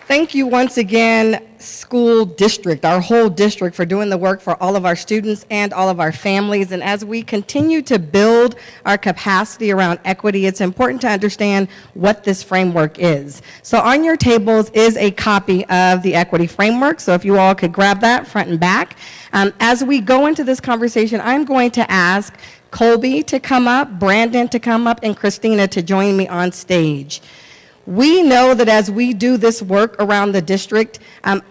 Thank you once again, school district, our whole district, for doing the work for all of our students and all of our families. And as we continue to build our capacity around equity, it's important to understand what this framework is. So on your tables is a copy of the equity framework. So if you all could grab that front and back. As we go into this conversation, I'm going to ask Colby to come up, Brandon to come up, and Christina to join me on stage. We know that as we do this work around the district,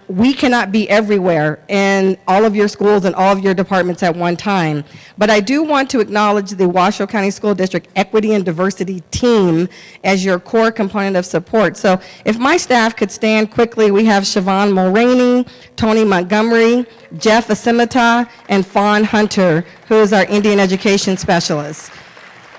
we cannot be everywhere in all of your schools and all of your departments at one time. But I do want to acknowledge the Washoe County School District Equity and Diversity team as your core component of support. So if my staff could stand quickly, we have Siobhan Mulroney, Tony Montgomery, Jeff Asimita, and Fawn Hunter, who is our Indian Education Specialist.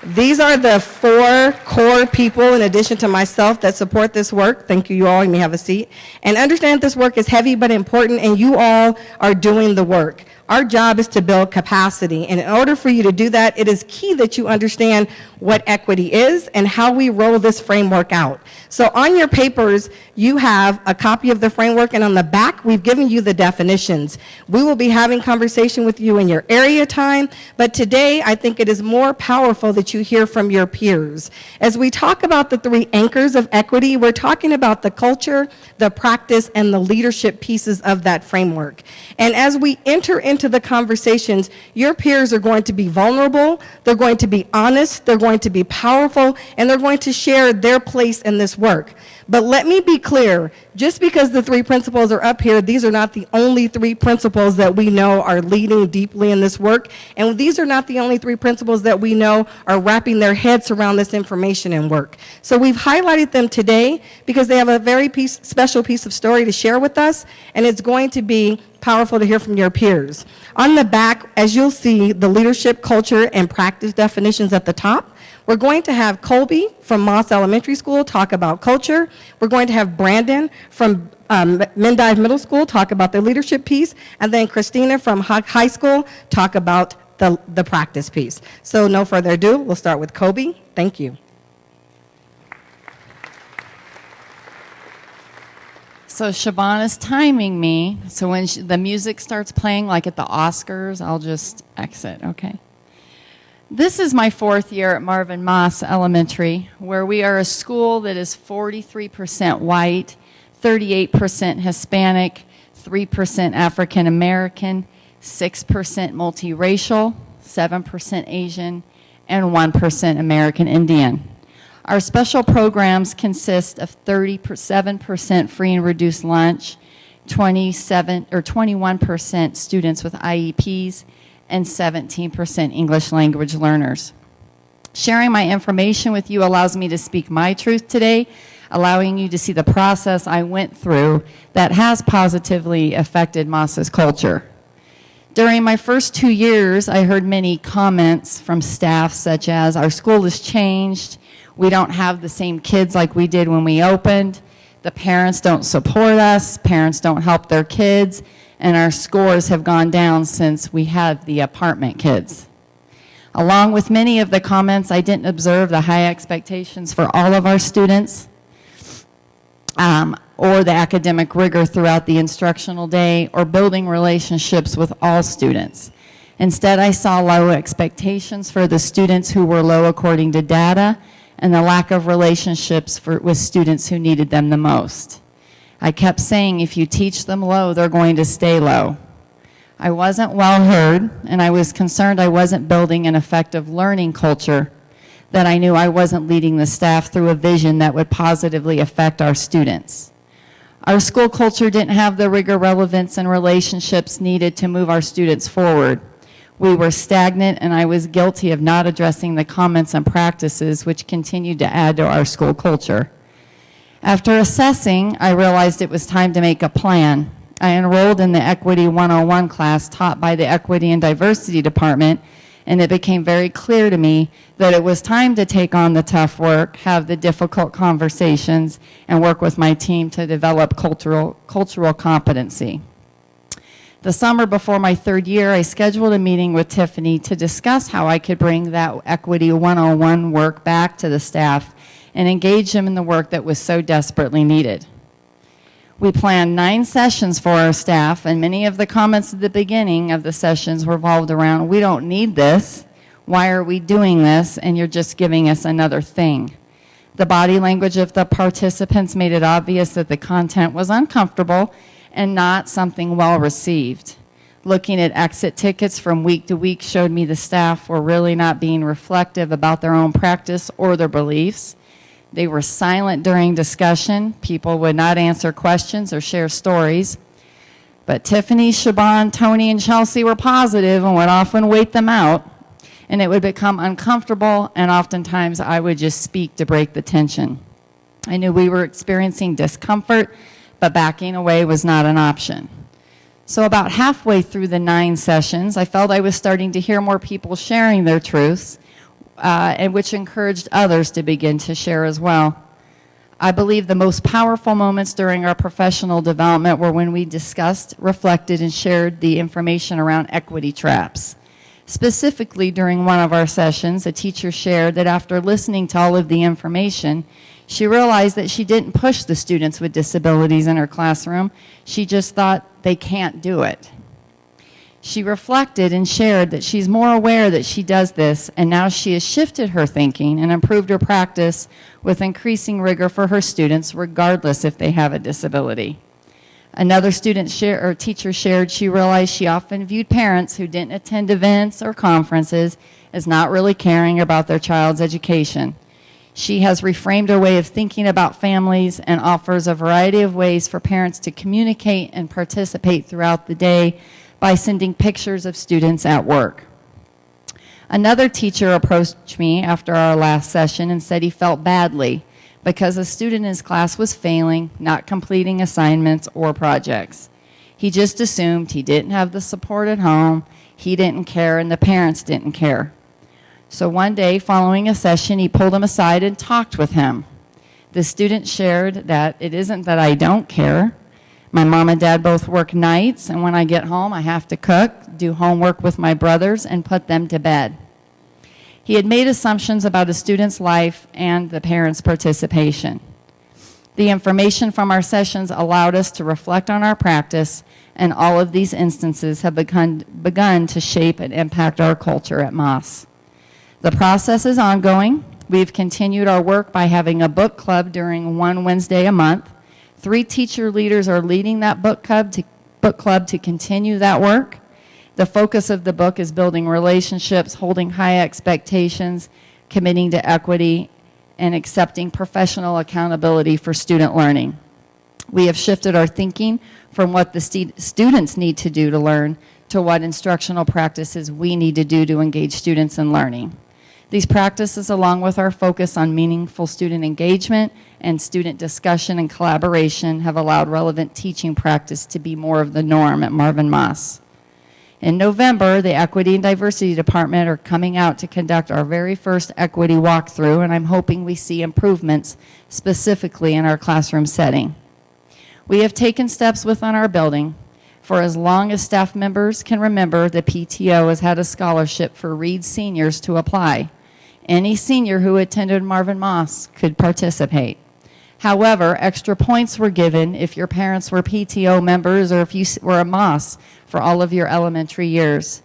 These are the 4 core people, in addition to myself, that support this work. Thank you all. You may have a seat. And understand this work is heavy but important, and you all are doing the work. Our job is to build capacity, and in order for you to do that, it is key that you understand what equity is and how we roll this framework out. So on your papers, you have a copy of the framework, and on the back, we've given you the definitions. We will be having conversation with you in your area time, but today, I think it is more powerful that you hear from your peers. As we talk about the 3 anchors of equity, we're talking about the culture, the practice, and the leadership pieces of that framework. And as we enter into the conversations, your peers are going to be vulnerable, they're going to be honest, they're going to be powerful, and they're going to share their place in this work. But let me be clear, just because the 3 principles are up here, these are not the only 3 principles that we know are leading deeply in this work, and these are not the only 3 principles that we know are wrapping their heads around this information and work. So we've highlighted them today because they have a very special piece of story to share with us, and it's going to be powerful to hear from your peers. On the back, as you'll see, the leadership, culture, and practice definitions at the top. We're going to have Colby from Moss Elementary School talk about culture. We're going to have Brandon from Mendive Middle School talk about the leadership piece, and then Christina from high school talk about the practice piece. So no further ado, we'll start with Colby. Thank you. So Siobhan is timing me, so when the music starts playing, like at the Oscars, I'll just exit, okay? This is my 4th year at Marvin Moss Elementary, where we are a school that is 43% white, 38% Hispanic, 3% African American, 6% multiracial, 7% Asian, and 1% American Indian. Our special programs consist of 37% free and reduced lunch, 21% students with IEPs, and 17% English language learners. Sharing my information with you allows me to speak my truth today, allowing you to see the process I went through that has positively affected Moss's culture. During my first 2 years, I heard many comments from staff such as, our school has changed, we don't have the same kids like we did when we opened, the parents don't support us, parents don't help their kids, and our scores have gone down since we had the apartment kids. Along with many of the comments, I didn't observe the high expectations for all of our students or the academic rigor throughout the instructional day or building relationships with all students. Instead, I saw low expectations for the students who were low according to data and the lack of relationships with students who needed them the most. I kept saying, if you teach them low, they're going to stay low. I wasn't well heard, and I was concerned I wasn't building an effective learning culture, that I knew I wasn't leading the staff through a vision that would positively affect our students. Our school culture didn't have the rigor, relevance, and relationships needed to move our students forward. We were stagnant, and I was guilty of not addressing the comments and practices which continued to add to our school culture. After assessing, I realized it was time to make a plan. I enrolled in the Equity 101 class taught by the Equity and Diversity Department, and it became very clear to me that it was time to take on the tough work, have the difficult conversations, and work with my team to develop cultural competency. The summer before my 3rd year, I scheduled a meeting with Tiffany to discuss how I could bring that Equity 101 work back to the staff and engage them in the work that was so desperately needed. We planned 9 sessions for our staff, and many of the comments at the beginning of the sessions revolved around, we don't need this, why are we doing this, and you're just giving us another thing. The body language of the participants made it obvious that the content was uncomfortable and not something well received. Looking at exit tickets from week to week showed me the staff were really not being reflective about their own practice or their beliefs. They were silent during discussion. People would not answer questions or share stories. But Tiffany, Siobhan, Tony, and Chelsea were positive and would often wait them out. And it would become uncomfortable, and oftentimes I would just speak to break the tension. I knew we were experiencing discomfort, but backing away was not an option. So about halfway through the 9 sessions, I felt I was starting to hear more people sharing their truths, and which encouraged others to begin to share as well. I believe the most powerful moments during our professional development were when we discussed, reflected, and shared the information around equity traps. Specifically, during one of our sessions, a teacher shared that after listening to all of the information, she realized that she didn't push the students with disabilities in her classroom. She just thought they can't do it. She reflected and shared that she's more aware that she does this, and now she has shifted her thinking and improved her practice with increasing rigor for her students, regardless if they have a disability. Another teacher shared she realized she often viewed parents who didn't attend events or conferences as not really caring about their child's education. She has reframed her way of thinking about families and offers a variety of ways for parents to communicate and participate throughout the day by sending pictures of students at work. Another teacher approached me after our last session and said he felt badly because a student in his class was failing, not completing assignments or projects. He just assumed he didn't have the support at home, he didn't care, and the parents didn't care. So one day, following a session, he pulled him aside and talked with him. The student shared that it isn't that I don't care. My mom and dad both work nights, and when I get home, I have to cook, do homework with my brothers, and put them to bed. He had made assumptions about a student's life and the parents' participation. The information from our sessions allowed us to reflect on our practice, and all of these instances have begun to shape and impact our culture at Moss. The process is ongoing. We've continued our work by having a book club during one Wednesday a month. 3 teacher leaders are leading that book club to continue that work. The focus of the book is building relationships, holding high expectations, committing to equity, and accepting professional accountability for student learning. We have shifted our thinking from what the students need to do to learn to what instructional practices we need to do to engage students in learning. These practices, along with our focus on meaningful student engagement and student discussion and collaboration, have allowed relevant teaching practice to be more of the norm at Marvin Moss. In November, the Equity and Diversity Department are coming out to conduct our very first equity walkthrough, and I'm hoping we see improvements specifically in our classroom setting. We have taken steps within our building. For as long as staff members can remember, the PTO has had a scholarship for Reed seniors to apply. Any senior who attended Marvin Moss could participate. However, extra points were given if your parents were PTO members or if you were a Moss for all of your elementary years.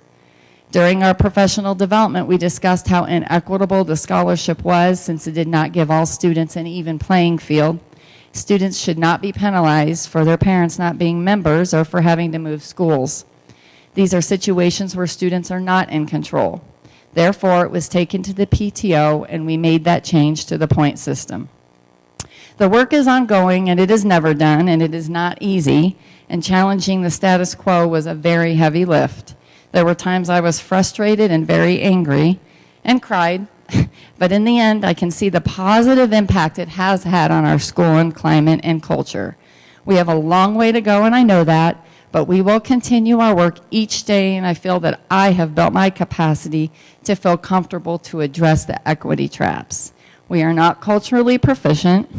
During our professional development, we discussed how inequitable the scholarship was since it did not give all students an even playing field. Students should not be penalized for their parents not being members or for having to move schools. These are situations where students are not in control. Therefore, it was taken to the PTO, and we made that change to the point system. The work is ongoing, and it is never done, and it is not easy, and challenging the status quo was a very heavy lift. There were times I was frustrated and very angry and cried, but in the end, I can see the positive impact it has had on our school and climate and culture. We have a long way to go, and I know that, but we will continue our work each day, and I feel that I have built my capacity to feel comfortable to address the equity traps. We are not culturally proficient.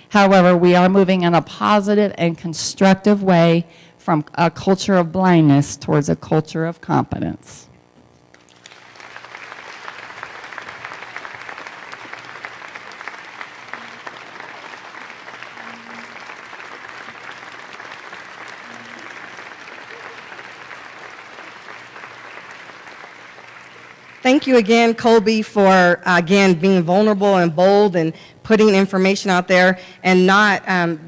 However, we are moving in a positive and constructive way from a culture of blindness towards a culture of competence. Thank you again, Colby, for, again, being vulnerable and bold and putting information out there and not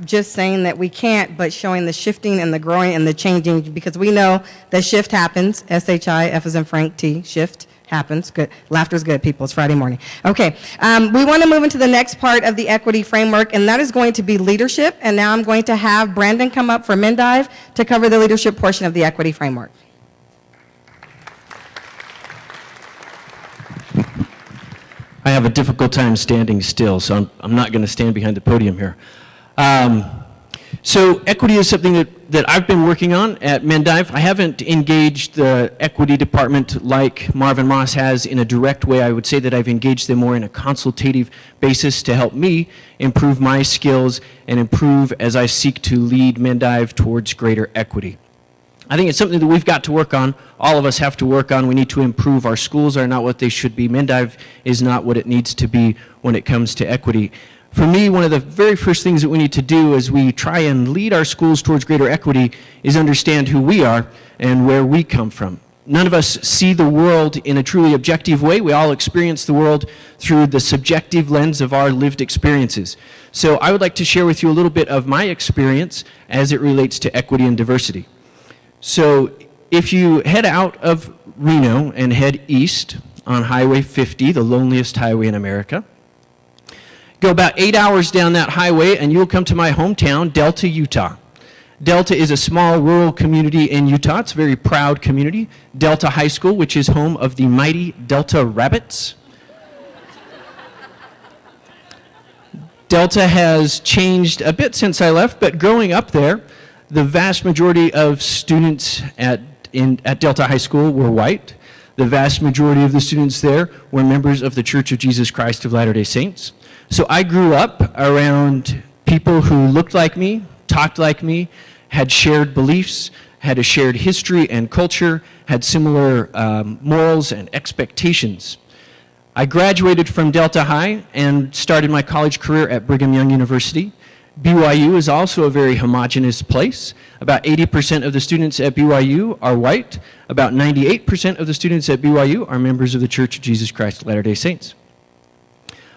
just saying that we can't, but showing the shifting and the growing and the changing, because we know that shift happens, S-H-I, F as in Frank, T, shift happens. Good. Laughter's good, people. It's Friday morning. Okay. We want to move into the next part of the equity framework, and that is going to be leadership. And now I'm going to have Brandon come up for Mendive to cover the leadership portion of the equity framework. I have a difficult time standing still, so I'm not going to stand behind the podium here. So equity is something that I've been working on at Mendive. I haven't engaged the equity department like Marvin Moss has in a direct way. I would say that I've engaged them more in a consultative basis to help me improve my skills and improve as I seek to lead Mendive towards greater equity. I think it's something that we've got to work on. All of us have to work on. We need to improve. Our schools are not what they should be. Mendive is not what it needs to be when it comes to equity. For me, one of the very first things that we need to do as we try and lead our schools towards greater equity is understand who we are and where we come from. None of us see the world in a truly objective way. We all experience the world through the subjective lens of our lived experiences. So I would like to share with you a little bit of my experience as it relates to equity and diversity. So if you head out of Reno and head east on Highway 50, the loneliest highway in America, go about 8 hours down that highway and you'll come to my hometown, Delta, Utah. Delta is a small rural community in Utah. It's a very proud community. Delta High School, which is home of the mighty Delta Rabbits. Delta has changed a bit since I left, but growing up there, the vast majority of students at Delta High School were white. The vast majority of the students there were members of the Church of Jesus Christ of Latter-day Saints. So I grew up around people who looked like me, talked like me, had shared beliefs, had a shared history and culture, had similar morals and expectations. I graduated from Delta High and started my college career at Brigham Young University. BYU is also a very homogeneous place. About 80% of the students at BYU are white. About 98% of the students at BYU are members of the Church of Jesus Christ of Latter-day Saints.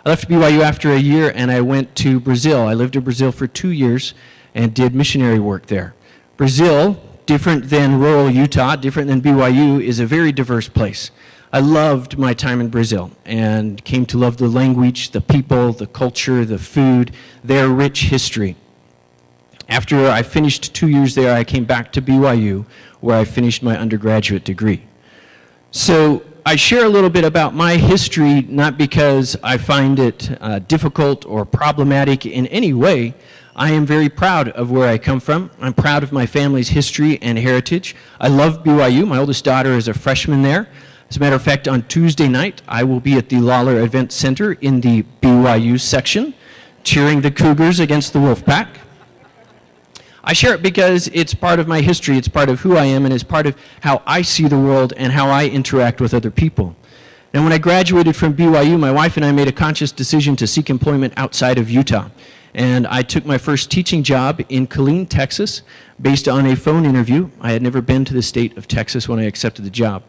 I left BYU after a year and I went to Brazil. I lived in Brazil for 2 years and did missionary work there. Brazil, different than rural Utah, different than BYU, is a very diverse place. I loved my time in Brazil and came to love the language, the people, the culture, the food, their rich history. After I finished 2 years there, I came back to BYU where I finished my undergraduate degree. So I share a little bit about my history, not because I find it difficult or problematic in any way. I am very proud of where I come from. I'm proud of my family's history and heritage. I love BYU. My oldest daughter is a freshman there. As a matter of fact, on Tuesday night, I will be at the Lawler Event Center in the BYU section, cheering the Cougars against the Wolfpack. I share it because it's part of my history, it's part of who I am, and it's part of how I see the world and how I interact with other people. Now, when I graduated from BYU, my wife and I made a conscious decision to seek employment outside of Utah. And I took my first teaching job in Killeen, Texas, based on a phone interview. I had never been to the state of Texas when I accepted the job.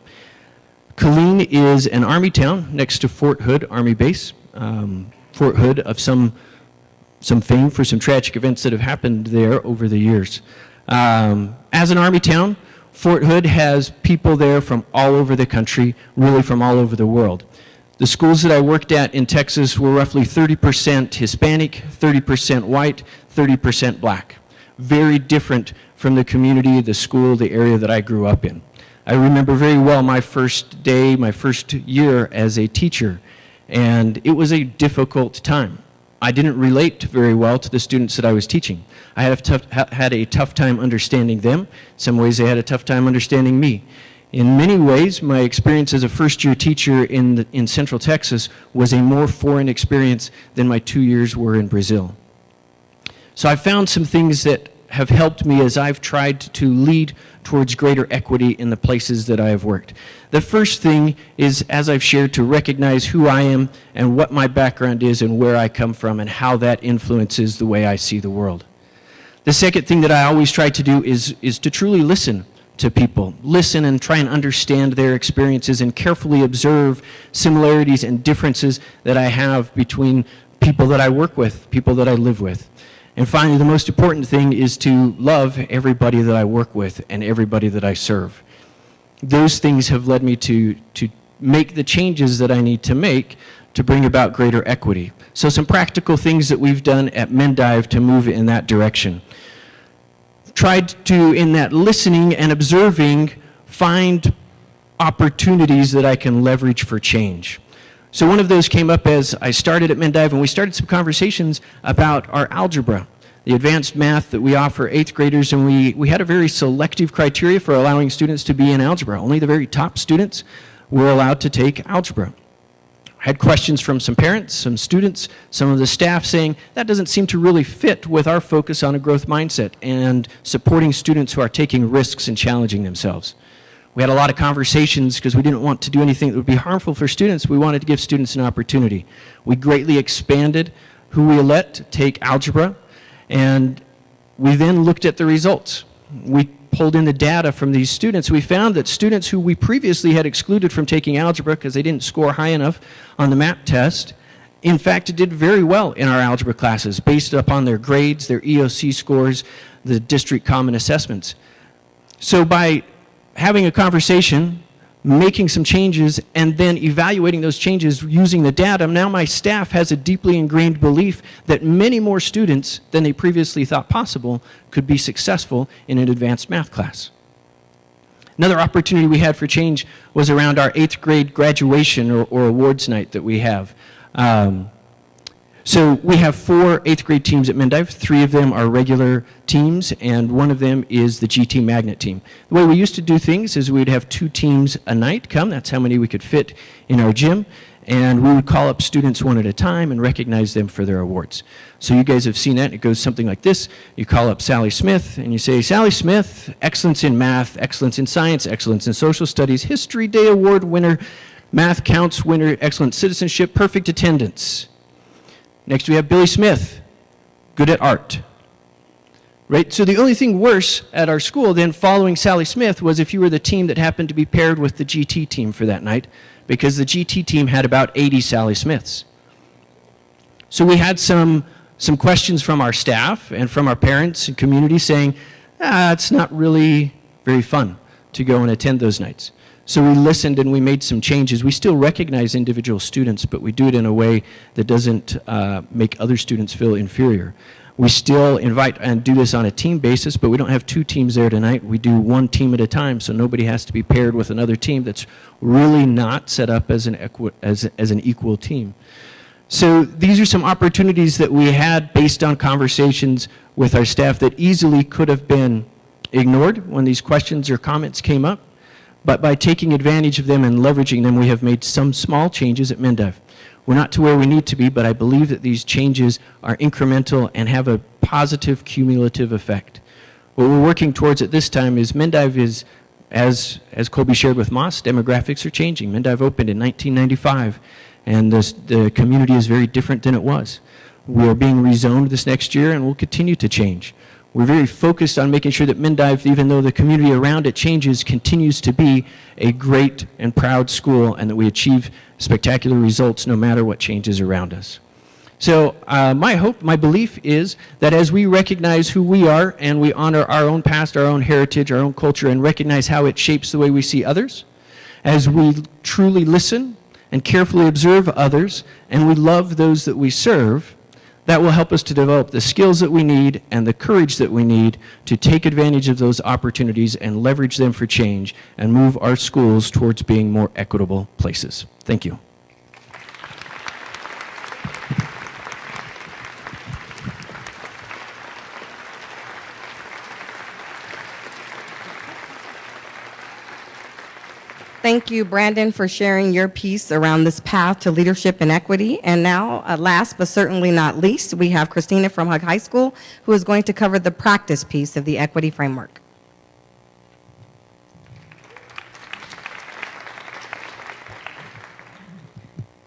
Killeen is an Army town next to Fort Hood Army Base. Fort Hood of some fame for some tragic events that have happened there over the years. As an Army town, Fort Hood has people there from all over the country, really from all over the world. The schools that I worked at in Texas were roughly 30% Hispanic, 30% white, 30% black. Very different from the community, the school, the area that I grew up in. I remember very well my first day, my first year as a teacher, and it was a difficult time. I didn't relate very well to the students that I was teaching. I had a tough time understanding them. In some ways, they had a tough time understanding me. In many ways, my experience as a first-year teacher in Central Texas was a more foreign experience than my 2 years were in Brazil. So I found some things that have helped me as I've tried to lead towards greater equity in the places that I have worked. The first thing is, as I've shared, to recognize who I am and what my background is and where I come from and how that influences the way I see the world. The second thing that I always try to do is to truly listen to people, listen and try and understand their experiences, and carefully observe similarities and differences that I have between people that I work with, people that I live with. And finally, the most important thing is to love everybody that I work with and everybody that I serve. Those things have led me to make the changes that I need to make to bring about greater equity. So some practical things that we've done at Mendive to move in that direction. Tried to, in that listening and observing, find opportunities that I can leverage for change. So one of those came up as I started at Mendive, and we started some conversations about our algebra, the advanced math that we offer 8th graders, and we had a very selective criteria for allowing students to be in algebra. Only the very top students were allowed to take algebra. I had questions from some parents, some students, some of the staff saying that doesn't seem to really fit with our focus on a growth mindset and supporting students who are taking risks and challenging themselves. We had a lot of conversations because we didn't want to do anything that would be harmful for students. We wanted to give students an opportunity. We greatly expanded who we let take algebra, and we then looked at the results. We pulled in the data from these students. We found that students who we previously had excluded from taking algebra because they didn't score high enough on the MAP test, in fact, did very well in our algebra classes based upon their grades, their EOC scores, the district common assessments. So by having a conversation, making some changes, and then evaluating those changes using the data, now my staff has a deeply ingrained belief that many more students than they previously thought possible could be successful in an advanced math class. Another opportunity we had for change was around our 8th grade graduation or awards night that we have. So we have 4 8th grade teams at Mendive. 3 of them are regular teams, and 1 of them is the GT Magnet team. The way we used to do things is we'd have 2 teams a night come. That's how many we could fit in our gym. And we would call up students one at a time and recognize them for their awards. So you guys have seen that. It goes something like this. You call up Sally Smith, and you say, Sally Smith, excellence in math, excellence in science, excellence in social studies, History Day Award winner, Math Counts winner, excellent citizenship, perfect attendance. Next we have Billy Smith, good at art. Right? So the only thing worse at our school than following Sally Smith was if you were the team that happened to be paired with the GT team for that night, because the GT team had about 80 Sally Smiths. So we had some questions from our staff and from our parents and community saying, it's not really very fun to go and attend those nights. So we listened and we made some changes. We still recognize individual students, but we do it in a way that doesn't make other students feel inferior. We still invite and do this on a team basis, but we don't have 2 teams there tonight. We do 1 team at a time, so nobody has to be paired with another team that's really not set up as an equal team. So these are some opportunities that we had based on conversations with our staff that easily could have been ignored when these questions or comments came up. But by taking advantage of them and leveraging them, we have made some small changes at Mendive. We're not to where we need to be, but I believe that these changes are incremental and have a positive cumulative effect. What we're working towards at this time is Mendive is, as Colby shared with Moss, demographics are changing. Mendive opened in 1995, and the community is very different than it was. We are being rezoned this next year, and we'll continue to change. We're very focused on making sure that Mendive, even though the community around it changes, continues to be a great and proud school, and that we achieve spectacular results no matter what changes around us. So my hope, my belief is that as we recognize who we are and we honor our own past, our own heritage, our own culture, and recognize how it shapes the way we see others, as we truly listen and carefully observe others, and we love those that we serve, that will help us to develop the skills that we need and the courage that we need to take advantage of those opportunities and leverage them for change and move our schools towards being more equitable places. Thank you. Thank you, Brandon, for sharing your piece around this path to leadership and equity. And now, last but certainly not least, we have Christina from Hug High School, who is going to cover the practice piece of the equity framework.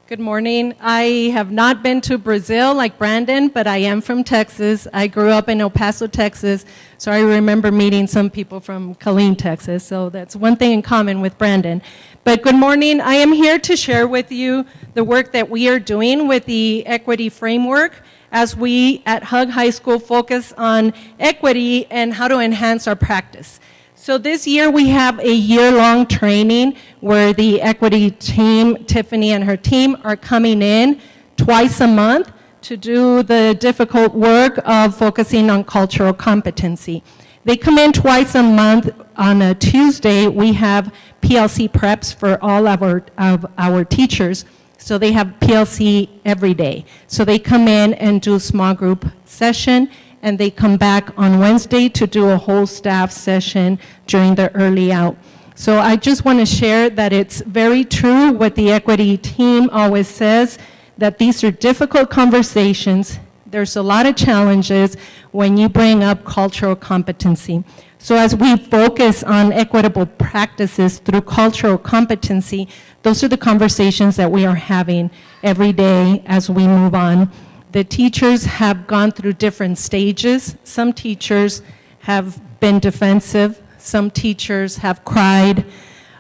Good morning. I have not been to Brazil like Brandon, but I am from Texas. I grew up in El Paso, Texas, so I remember meeting some people from Killeen, Texas. So that's one thing in common with Brandon. But good morning. I am here to share with you the work that we are doing with the equity framework as we at Hug High School focus on equity and how to enhance our practice. So this year we have a year-long training where the equity team, Tiffany and her team, are coming in twice a month to do the difficult work of focusing on cultural competency. They come in twice a month. On a Tuesday, we have PLC preps for all of our teachers. So they have PLC every day. So they come in and do a small group session, and they come back on Wednesday to do a whole staff session during the early out. So I just want to share that it's very true what the equity team always says, that these are difficult conversations. There's a lot of challenges when you bring up cultural competency. So as we focus on equitable practices through cultural competency, those are the conversations that we are having every day as we move on. The teachers have gone through different stages. Some teachers have been defensive. Some teachers have cried.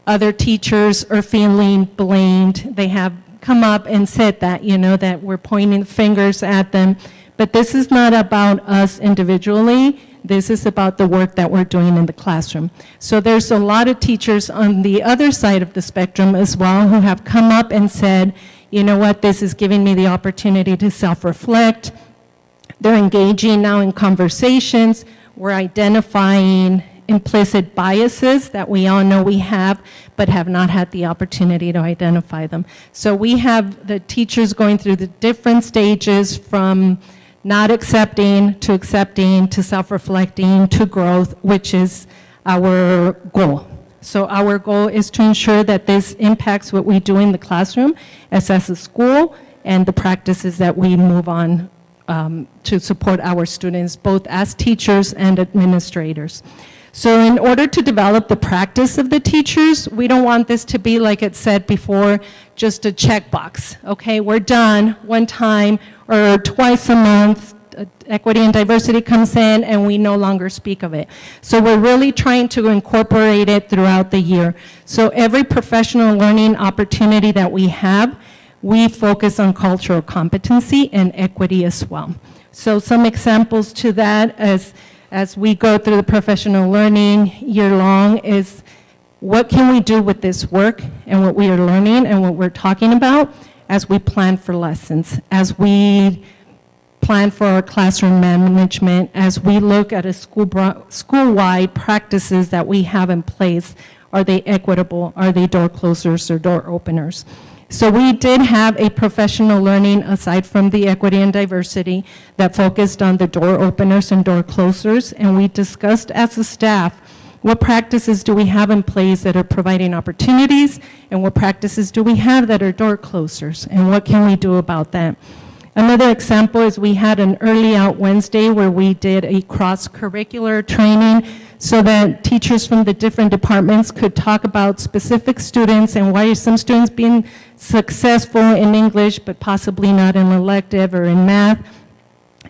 Other teachers are feeling blamed. They have come up and said that, that we're pointing fingers at them. But this is not about us individually. This is about the work that we're doing in the classroom. So there's a lot of teachers on the other side of the spectrum as well who have come up and said, you know what, this is giving me the opportunity to self-reflect. They're engaging now in conversations. We're identifying implicit biases that we all know we have, but have not had the opportunity to identify them. So we have the teachers going through the different stages from not accepting to self-reflecting to growth, which is our goal. So our goal is to ensure that this impacts what we do in the classroom as a school and the practices that we move on to support our students, both as teachers and administrators. So in order to develop the practice of the teachers, we don't want this to be, like it said before, just a checkbox. Okay, we're done one time or twice a month. Equity and diversity comes in and we no longer speak of it. So we're really trying to incorporate it throughout the year. So every professional learning opportunity that we have, we focus on cultural competency and equity as well. So some examples to that as we go through the professional learning year-long is what can we do with this work and what we are learning and what we're talking about as we plan for lessons, as we plan for our classroom management, as we look at a school-wide practices that we have in place. Are they equitable? Are they door closers or door openers? So we did have a professional learning aside from the equity and diversity that focused on the door openers and door closers, and we discussed as a staff what practices do we have in place that are providing opportunities, and what practices do we have that are door closers, and what can we do about that? Another example is we had an early out Wednesday where we did a cross-curricular training so that teachers from the different departments could talk about specific students and why are some students being successful in English but possibly not in elective or in math.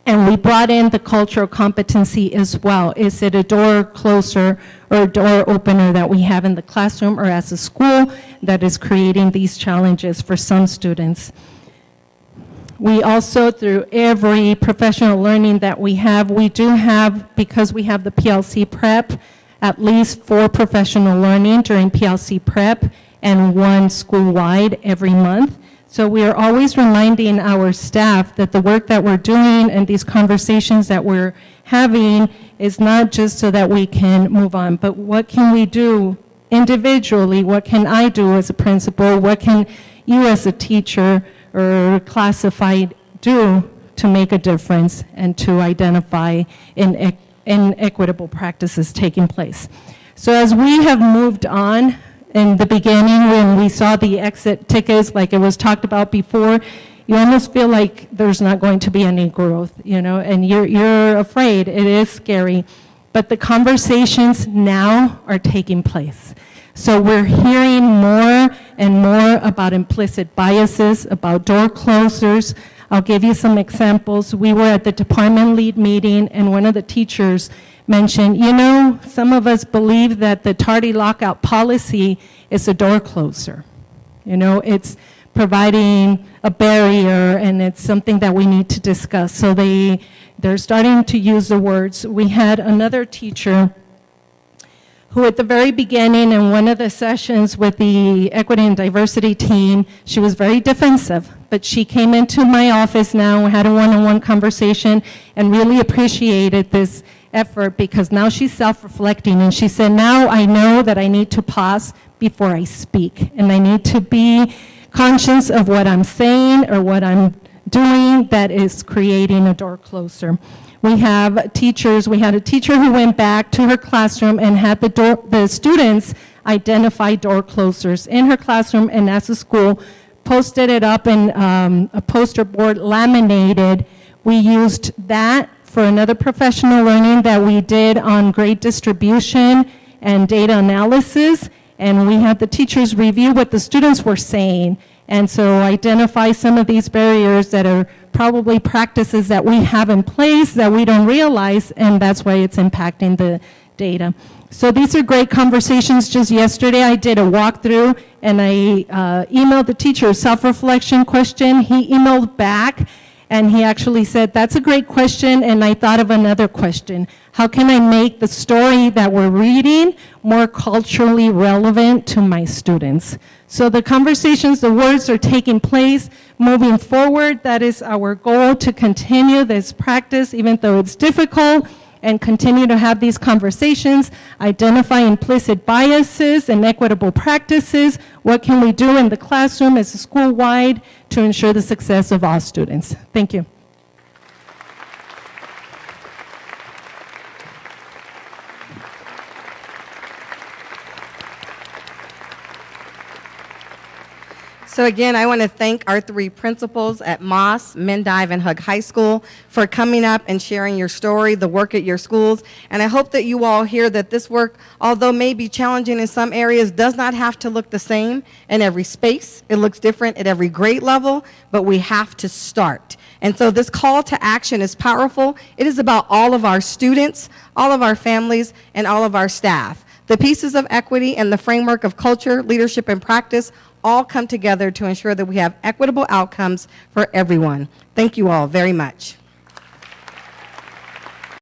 And we brought in the cultural competency as well. Is it a door closer or a door opener that we have in the classroom or as a school that is creating these challenges for some students? We also, through every professional learning that we have, we do have, because we have the PLC prep, at least 4 professional learning during PLC prep and 1 school-wide every month. So we are always reminding our staff that the work that we're doing and these conversations that we're having is not just so that we can move on, but what can we do individually? What can I do as a principal? What can you as a teacher or classified do to make a difference and to identify inequitable practices taking place? So as we have moved on, in the beginning when we saw the exit tickets, like it was talked about before, you almost feel like there's not going to be any growth, and you're afraid. It is scary. But the conversations now are taking place. So we're hearing more and more about implicit biases, about door closers. I'll give you some examples. We were at the department lead meeting, and one of the teachers mentioned, you know, some of us believe that the tardy lockout policy is a door closer. You know, it's providing a barrier, and it's something that we need to discuss. So they're starting to use the words. We had another teacher who at the very beginning in one of the sessions with the equity and diversity team, she was very defensive, but she came into my office now, had a one-on-one conversation, and really appreciated this effort because now she's self-reflecting, and she said, now I know that I need to pause before I speak, and I need to be conscious of what I'm saying or what I'm doing that is creating a door closer. We have teachers, we had a teacher who went back to her classroom and had the students identify door closers in her classroom, and as a school, posted it up in a poster board, laminated. We used that for another professional learning that we did on grade distribution and data analysis, and we had the teachers review what the students were saying, and so identify some of these barriers that are probably practices that we have in place that we don't realize, and that's why it's impacting the data. So these are great conversations. Just yesterday I did a walkthrough, and I emailed the teacher a self-reflection question. He emailed back, and he actually said, that's a great question, and I thought of another question. How can I make the story that we're reading more culturally relevant to my students? So the conversations, the words are taking place. Moving forward, that is our goal, to continue this practice, even though it's difficult, and continue to have these conversations, identify implicit biases and equitable practices. What can we do in the classroom as a school-wide to ensure the success of all students? Thank you. So again, I want to thank our three principals at Moss, Mendive, and Hug High School for coming up and sharing your story, the work at your schools. And I hope that you all hear that this work, although may be challenging in some areas, does not have to look the same in every space. It looks different at every grade level, but we have to start. And so this call to action is powerful. It is about all of our students, all of our families, and all of our staff. The pieces of equity and the framework of culture, leadership, and practice all come together to ensure that we have equitable outcomes for everyone. Thank you all very much.